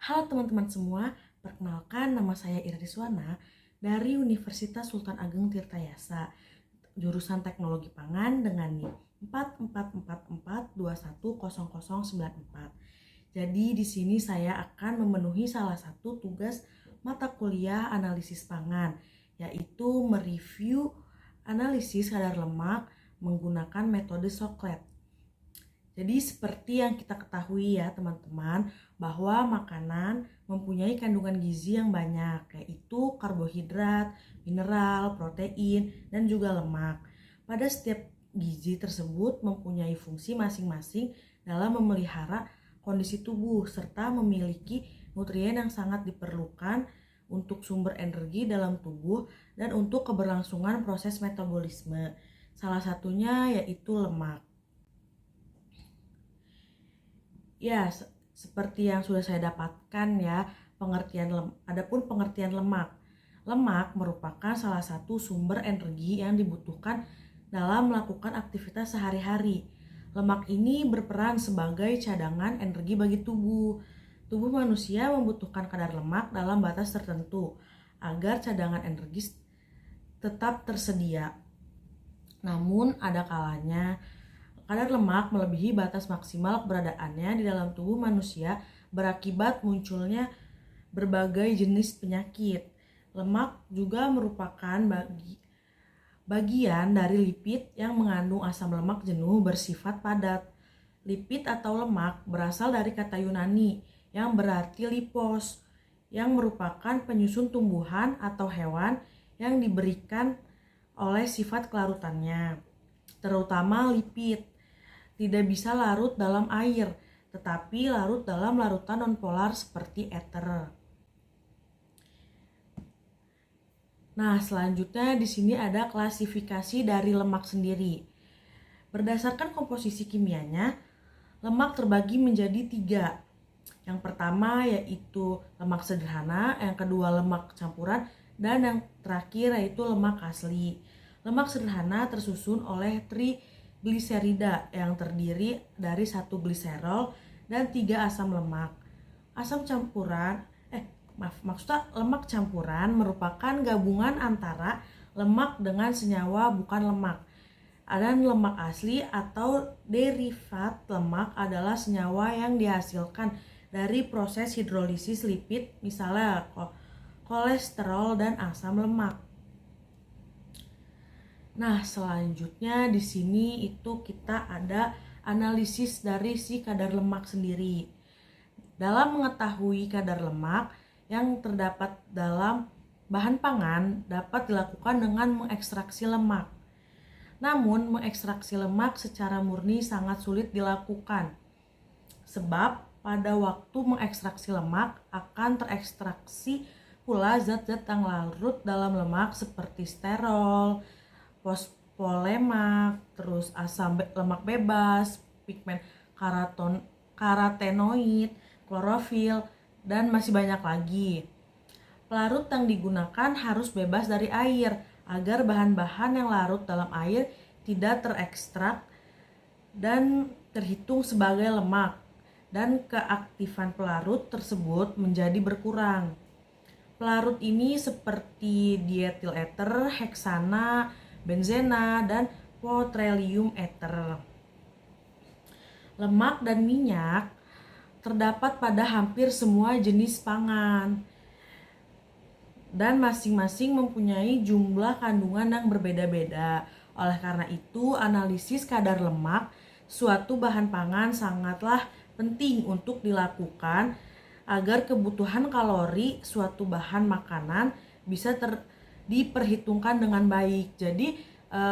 Halo teman-teman semua, perkenalkan nama saya Ira Rizwana dari Universitas Sultan Ageng Tirtayasa, jurusan Teknologi Pangan dengan NIM 4444210094. Jadi di sini saya akan memenuhi salah satu tugas mata kuliah analisis pangan, yaitu mereview analisis kadar lemak menggunakan metode Soclet. Jadi seperti yang kita ketahui ya teman-teman, bahwa makanan mempunyai kandungan gizi yang banyak, yaitu karbohidrat, mineral, protein, dan juga lemak. Pada setiap gizi tersebut mempunyai fungsi masing-masing dalam memelihara kondisi tubuh serta memiliki nutrien yang sangat diperlukan untuk sumber energi dalam tubuh dan untuk keberlangsungan proses metabolisme. Salah satunya yaitu lemak. Ya, seperti yang sudah saya dapatkan ya, adapun pengertian lemak. Lemak merupakan salah satu sumber energi yang dibutuhkan dalam melakukan aktivitas sehari-hari. Lemak ini berperan sebagai cadangan energi bagi tubuh. Tubuh manusia membutuhkan kadar lemak dalam batas tertentu agar cadangan energi tetap tersedia. Namun ada kalanya kadar lemak melebihi batas maksimal keberadaannya di dalam tubuh manusia berakibat munculnya berbagai jenis penyakit. Lemak juga merupakan bagian dari lipid yang mengandung asam lemak jenuh bersifat padat. Lipid atau lemak berasal dari kata Yunani yang berarti lipos, yang merupakan penyusun tumbuhan atau hewan yang diberikan oleh sifat kelarutannya, terutama lipid. Tidak bisa larut dalam air, tetapi larut dalam larutan nonpolar seperti ether. Nah, selanjutnya di sini ada klasifikasi dari lemak sendiri. Berdasarkan komposisi kimianya, lemak terbagi menjadi 3. Yang pertama yaitu lemak sederhana, yang kedua lemak campuran, dan yang terakhir yaitu lemak asli. Lemak sederhana tersusun oleh trigliserida yang terdiri dari 1 gliserol dan 3 asam lemak. Maksudnya lemak campuran merupakan gabungan antara lemak dengan senyawa bukan lemak. Dan lemak asli atau derivat lemak adalah senyawa yang dihasilkan dari proses hidrolisis lipid, misalnya kolesterol dan asam lemak. Nah, selanjutnya di sini itu kita ada analisis dari si kadar lemak sendiri. Dalam mengetahui kadar lemak yang terdapat dalam bahan pangan dapat dilakukan dengan mengekstraksi lemak. Namun, mengekstraksi lemak secara murni sangat sulit dilakukan. Sebab pada waktu mengekstraksi lemak akan terekstraksi pula zat-zat yang larut dalam lemak seperti sterol, fosfolemak, terus asam lemak bebas, pigmen karotenoid, klorofil, dan masih banyak lagi. Pelarut yang digunakan harus bebas dari air agar bahan-bahan yang larut dalam air tidak terekstrak dan terhitung sebagai lemak, dan keaktifan pelarut tersebut menjadi berkurang. Pelarut ini seperti dietil ether, heksana, benzena, dan petroleum ether. Lemak dan minyak terdapat pada hampir semua jenis pangan dan masing-masing mempunyai jumlah kandungan yang berbeda-beda. Oleh karena itu, analisis kadar lemak suatu bahan pangan sangatlah penting untuk dilakukan agar kebutuhan kalori suatu bahan makanan bisa diperhitungkan dengan baik. Jadi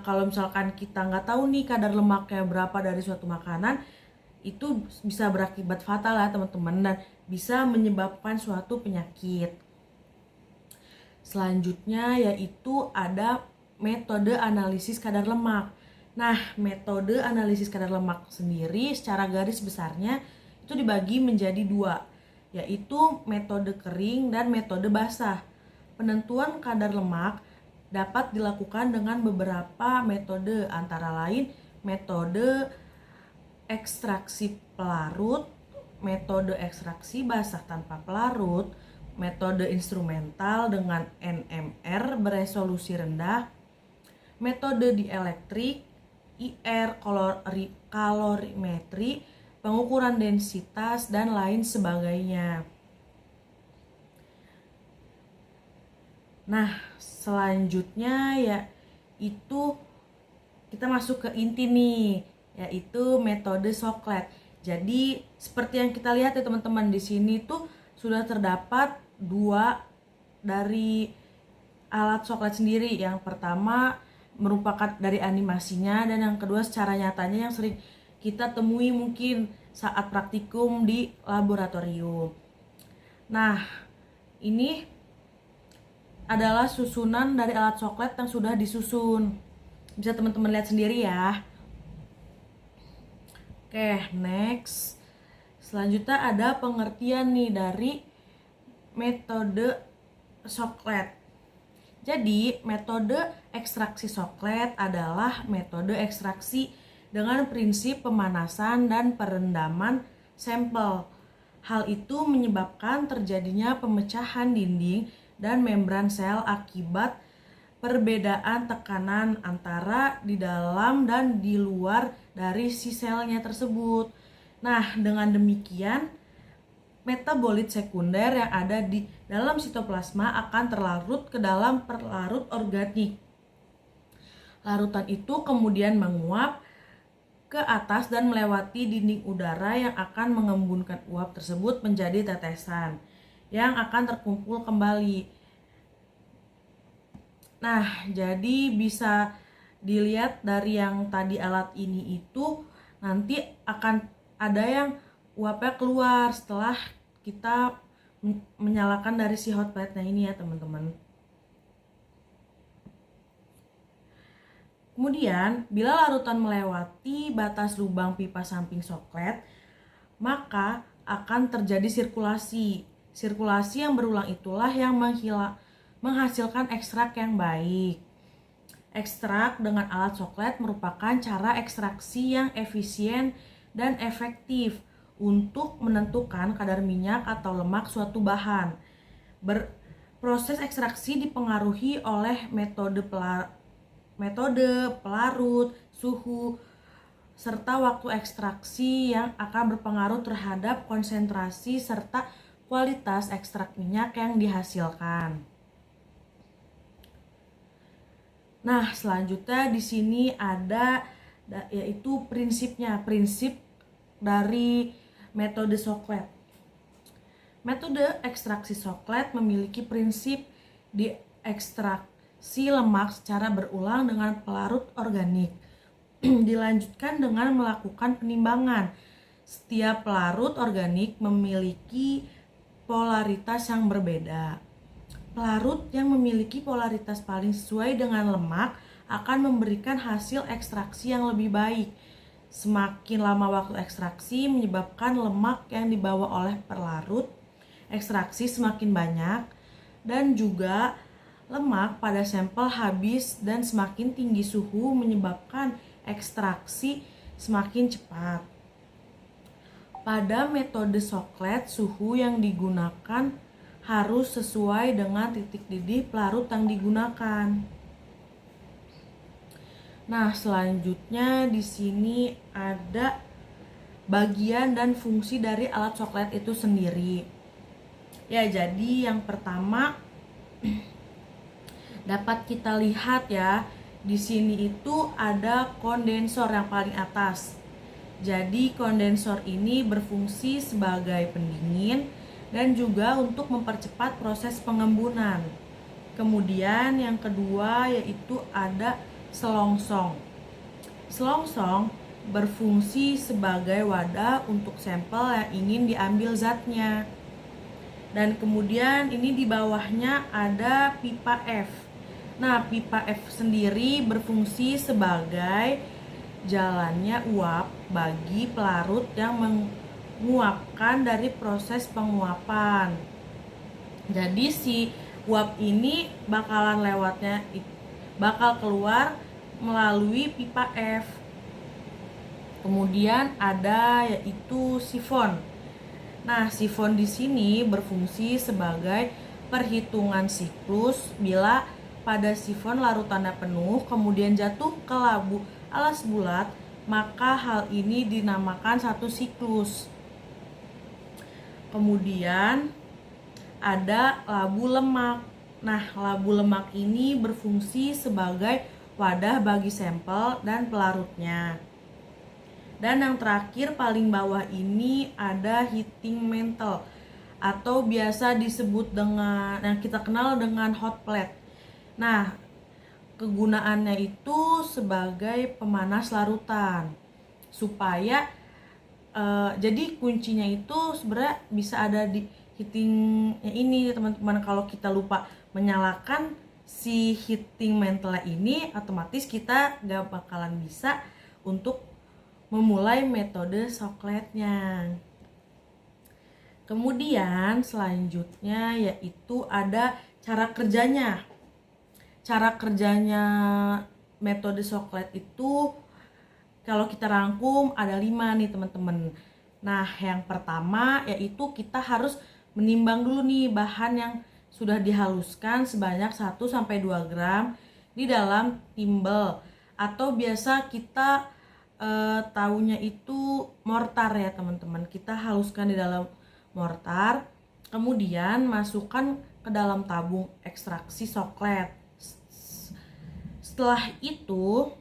kalau misalkan kita nggak tahu nih kadar lemaknya berapa dari suatu makanan, itu bisa berakibat fatal ya teman-teman, dan bisa menyebabkan suatu penyakit. Selanjutnya yaitu ada metode analisis kadar lemak. Nah, metode analisis kadar lemak sendiri secara garis besarnya itu dibagi menjadi 2, yaitu metode kering dan metode basah. Penentuan kadar lemak dapat dilakukan dengan beberapa metode, antara lain metode ekstraksi pelarut, metode ekstraksi basah tanpa pelarut, metode instrumental dengan NMR beresolusi rendah, metode dielektrik, IR, kalorimetri, pengukuran densitas, dan lain sebagainya. Nah, selanjutnya yaitu kita masuk ke inti nih, yaitu metode Soclet. Jadi seperti yang kita lihat ya teman-teman, di sini tuh sudah terdapat 2 dari alat Soclet sendiri. Yang pertama merupakan dari animasinya, dan yang kedua secara nyatanya yang sering kita temui mungkin saat praktikum di laboratorium. Nah, ini adalah susunan dari alat Soclet yang sudah disusun. Bisa teman-teman lihat sendiri ya. Oke, next. Selanjutnya ada pengertian nih dari metode Soclet. Jadi, metode ekstraksi Soclet adalah metode ekstraksi dengan prinsip pemanasan dan perendaman sampel. Hal itu menyebabkan terjadinya pemecahan dinding dan membran sel akibat perbedaan tekanan antara di dalam dan di luar dari si selnya tersebut. Nah, dengan demikian metabolit sekunder yang ada di dalam sitoplasma akan terlarut ke dalam pelarut organik. Larutan itu kemudian menguap ke atas dan melewati dinding udara yang akan mengembunkan uap tersebut menjadi tetesan yang akan terkumpul kembali. Nah, jadi bisa dilihat dari yang tadi alat ini itu nanti akan ada yang uapnya keluar setelah kita menyalakan dari si hot plate-nya ini ya teman-teman. Kemudian, bila larutan melewati batas lubang pipa samping Soclet, maka akan terjadi sirkulasi. Sirkulasi yang berulang itulah yang menghasilkan ekstrak yang baik. Ekstrak dengan alat Soclet merupakan cara ekstraksi yang efisien dan efektif untuk menentukan kadar minyak atau lemak suatu bahan. Proses ekstraksi dipengaruhi oleh metode pelarut, suhu, serta waktu ekstraksi yang akan berpengaruh terhadap konsentrasi serta kualitas ekstrak minyak yang dihasilkan. Nah, selanjutnya di sini ada yaitu prinsipnya, prinsip dari metode Soclet. Metode ekstraksi Soclet memiliki prinsip diekstraksi lemak secara berulang dengan pelarut organik. Dilanjutkan dengan melakukan penimbangan. Setiap pelarut organik memiliki polaritas yang berbeda. Pelarut yang memiliki polaritas paling sesuai dengan lemak akan memberikan hasil ekstraksi yang lebih baik. Semakin lama waktu ekstraksi menyebabkan lemak yang dibawa oleh pelarut ekstraksi semakin banyak, dan juga lemak pada sampel habis, dan semakin tinggi suhu menyebabkan ekstraksi semakin cepat. Pada metode Soclet, suhu yang digunakan harus sesuai dengan titik didih pelarut yang digunakan. Nah, selanjutnya di sini ada bagian dan fungsi dari alat Soclet itu sendiri. Ya, jadi yang pertama dapat kita lihat ya, di sini itu ada kondensor yang paling atas. Jadi kondensor ini berfungsi sebagai pendingin dan juga untuk mempercepat proses pengembunan. Kemudian yang kedua yaitu ada selongsong. Selongsong berfungsi sebagai wadah untuk sampel yang ingin diambil zatnya. Dan kemudian ini di bawahnya ada pipa F. Nah, pipa F sendiri berfungsi sebagai jalannya uap bagi pelarut yang menguapkan dari proses penguapan. Jadi si uap ini bakal keluar melalui pipa F. Kemudian ada yaitu sifon. Nah, sifon di sini berfungsi sebagai perhitungan siklus bila pada sifon larutannya penuh kemudian jatuh ke labu alas bulat, maka hal ini dinamakan satu siklus. Kemudian ada labu lemak. Nah, labu lemak ini berfungsi sebagai wadah bagi sampel dan pelarutnya. Dan yang terakhir paling bawah ini ada heating mantle atau biasa disebut dengan yang kita kenal dengan hot plate. Nah, kegunaannya itu sebagai pemanas larutan supaya jadi kuncinya itu sebenarnya bisa ada di heatingnya ini teman-teman. Kalau kita lupa menyalakan si heating mantle ini, otomatis kita gak bakalan bisa untuk memulai metode sokletnya. Kemudian selanjutnya yaitu ada cara kerjanya. Cara kerjanya metode soklet itu kalau kita rangkum ada 5 nih teman-teman. Nah, yang pertama yaitu kita harus menimbang dulu nih bahan yang sudah dihaluskan sebanyak 1-2 gram di dalam timbel atau biasa kita taunya itu mortar ya teman-teman. Kita haluskan di dalam mortar, kemudian masukkan ke dalam tabung ekstraksi soklet. Setelah itu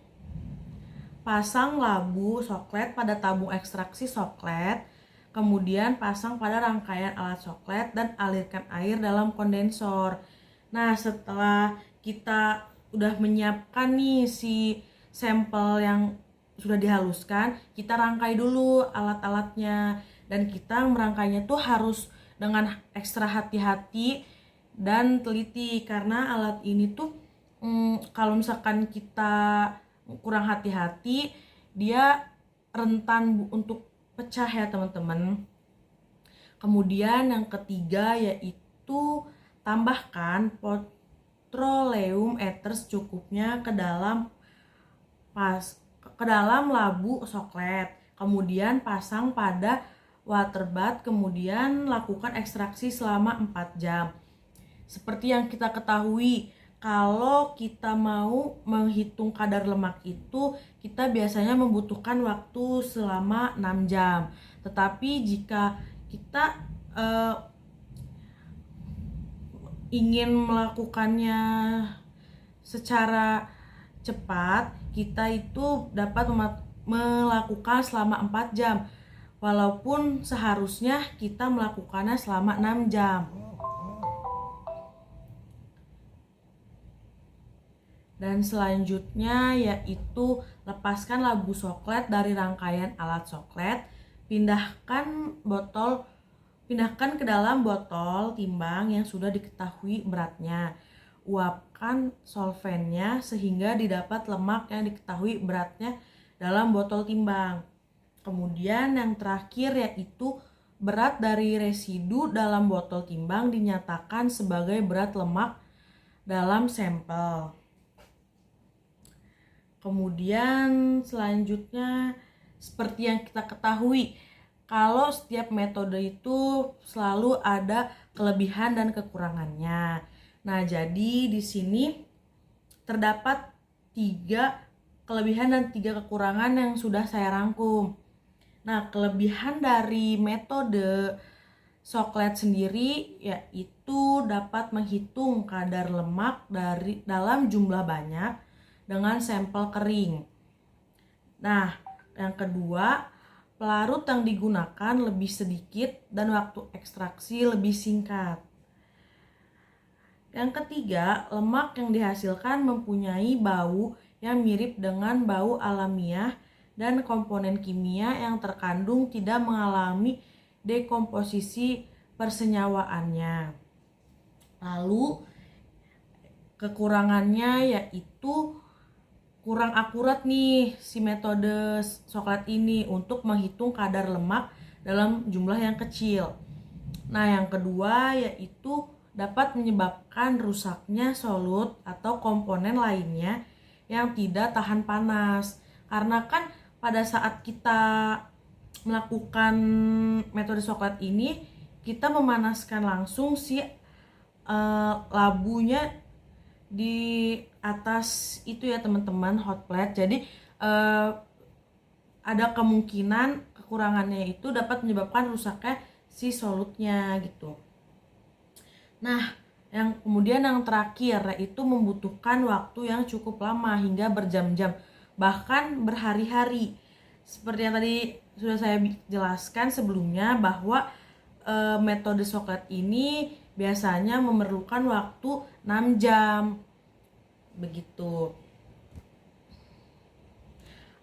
pasang labu soklet pada tabung ekstraksi soklet, kemudian pasang pada rangkaian alat soklet dan alirkan air dalam kondensor. Nah, setelah kita udah menyiapkan nih si sampel yang sudah dihaluskan, kita rangkai dulu alat-alatnya, dan kita merangkainya tuh harus dengan ekstra hati-hati dan teliti karena alat ini tuh kalau misalkan kita kurang hati-hati dia rentan untuk pecah ya teman-teman. Kemudian yang ketiga yaitu tambahkan petroleum ether secukupnya ke dalam labu soklet, kemudian pasang pada water bath, kemudian lakukan ekstraksi selama 4 jam. Seperti yang kita ketahui, kalau kita mau menghitung kadar lemak itu, kita biasanya membutuhkan waktu selama 6 jam. Tetapi jika kita ingin melakukannya secara cepat, kita itu dapat melakukan selama 4 jam. Walaupun seharusnya kita melakukannya selama 6 jam. Dan selanjutnya yaitu lepaskan labu soklet dari rangkaian alat soklet, pindahkan ke dalam botol timbang yang sudah diketahui beratnya. Uapkan solvennya sehingga didapat lemak yang diketahui beratnya dalam botol timbang. Kemudian yang terakhir yaitu berat dari residu dalam botol timbang dinyatakan sebagai berat lemak dalam sampel. Kemudian selanjutnya seperti yang kita ketahui, kalau setiap metode itu selalu ada kelebihan dan kekurangannya. Nah, jadi di sini terdapat 3 kelebihan dan 3 kekurangan yang sudah saya rangkum. Nah, kelebihan dari metode soklet sendiri yaitu dapat menghitung kadar lemak dalam jumlah banyak dengan sampel kering. Nah, yang kedua, pelarut yang digunakan lebih sedikit dan waktu ekstraksi lebih singkat. Yang ketiga, lemak yang dihasilkan mempunyai bau yang mirip dengan bau alamiah dan komponen kimia yang terkandung tidak mengalami dekomposisi persenyawaannya. Lalu, kekurangannya yaitu kurang akurat nih si metode soklet ini untuk menghitung kadar lemak dalam jumlah yang kecil. Nah, yang kedua yaitu dapat menyebabkan rusaknya solut atau komponen lainnya yang tidak tahan panas. Karena kan pada saat kita melakukan metode Socrates ini, kita memanaskan langsung si labunya di atas itu ya teman-teman, hot plate. Jadi ada kemungkinan kekurangannya itu dapat menyebabkan rusaknya si solutnya gitu. Nah, yang terakhir yaitu membutuhkan waktu yang cukup lama hingga berjam-jam, bahkan berhari-hari. Seperti yang tadi sudah saya jelaskan sebelumnya bahwa metode Socrates ini biasanya memerlukan waktu 6 jam. Begitu.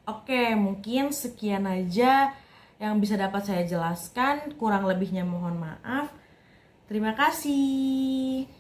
Oke, mungkin sekian aja yang bisa dapat saya jelaskan. Kurang lebihnya mohon maaf. Terima kasih.